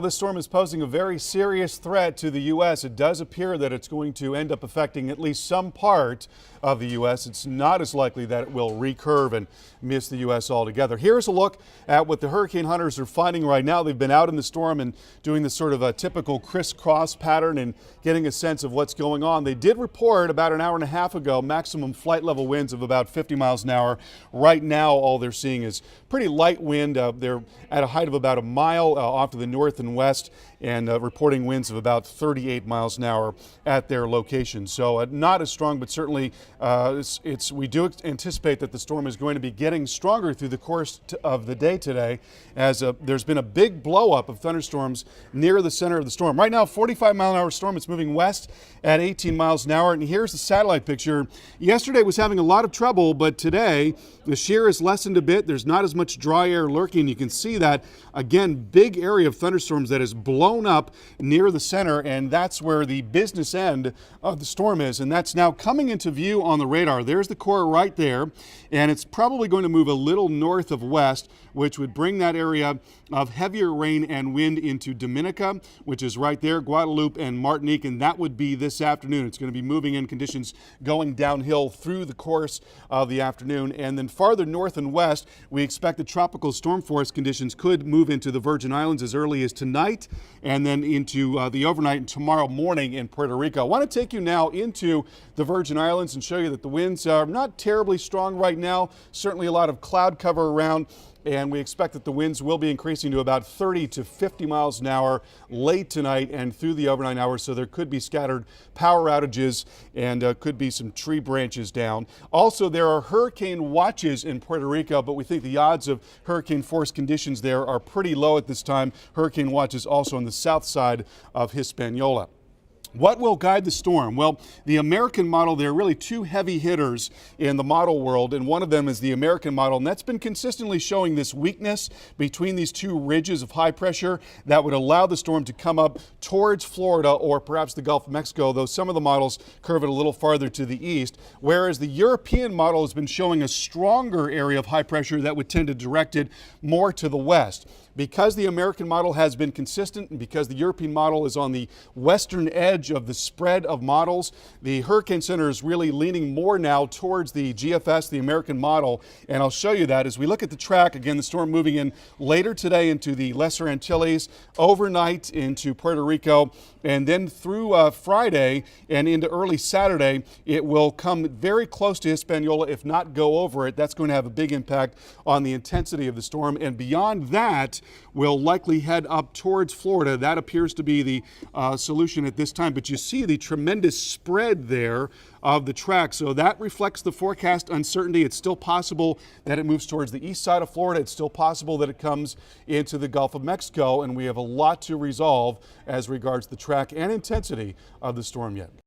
This storm is posing a very serious threat to the U.S. It does appear that it's going to end up affecting at least some part of the U.S. It's not as likely that it will recurve and miss the U.S. altogether. Here's a look at what the hurricane hunters are finding right now. They've been out in the storm and doing this sort of a typical crisscross pattern and getting a sense of what's going on. They did report about an hour and a half ago maximum flight level winds of about 50 miles an hour. Right now, all they're seeing is pretty light wind. They're at a height of about a mile off to the north and west, and reporting winds of about 38 miles an hour at their location. So not as strong, but certainly we do anticipate that the storm is going to be getting stronger through the course of the day today, as there's been a big blow up of thunderstorms near the center of the storm. Right now, 45-mile-an-hour storm. It's moving west at 18 miles an hour. And here's the satellite picture. Yesterday was having a lot of trouble, but today the shear has lessened a bit. There's not as much dry air lurking. You can see that, again, big area of thunderstorms that is blown up near the center, and that's where the business end of the storm is, and that's now coming into view on the radar. There's the core right there, and it's probably going to move a little north of west, which would bring that area of heavier rain and wind into Dominica, which is right there, Guadeloupe and Martinique, and that would be this afternoon. It's going to be moving in conditions going downhill through the course of the afternoon, and then farther north and west, we expect the tropical storm force conditions could move into the Virgin Islands as early as tonight, and then into the overnight and tomorrow morning in Puerto Rico. I want to take you now into the Virgin Islands and show you that the winds are not terribly strong right now. Certainly a lot of cloud cover around, and we expect that the winds will be increasing to about 30 to 50 miles an hour late tonight and through the overnight hours, so there could be scattered power outages and could be some tree branches down. Also, there are hurricane watches in Puerto Rico, but we think the odds of hurricane force conditions there are pretty low at this time. Hurricane watches also on the south side of Hispaniola. What will guide the storm? Well, the American model, there are really two heavy hitters in the model world, and one of them is the American model, and that's been consistently showing this weakness between these two ridges of high pressure that would allow the storm to come up towards Florida or perhaps the Gulf of Mexico, though some of the models curve it a little farther to the east, whereas the European model has been showing a stronger area of high pressure that would tend to direct it more to the west. Because the American model has been consistent and because the European model is on the western edge of the spread of models, the Hurricane Center is really leaning more now towards the GFS, the American model, and I'll show you that as we look at the track. Again, the storm moving in later today into the Lesser Antilles, overnight into Puerto Rico, and then through Friday and into early Saturday, it will come very close to Hispaniola, if not go over it. That's going to have a big impact on the intensity of the storm, and beyond that, will likely head up towards Florida. That appears to be the solution at this time, but you see the tremendous spread there of the track, so that reflects the forecast uncertainty. It's still possible that it moves towards the east side of Florida. It's still possible that it comes into the Gulf of Mexico, and we have a lot to resolve as regards the track and intensity of the storm yet.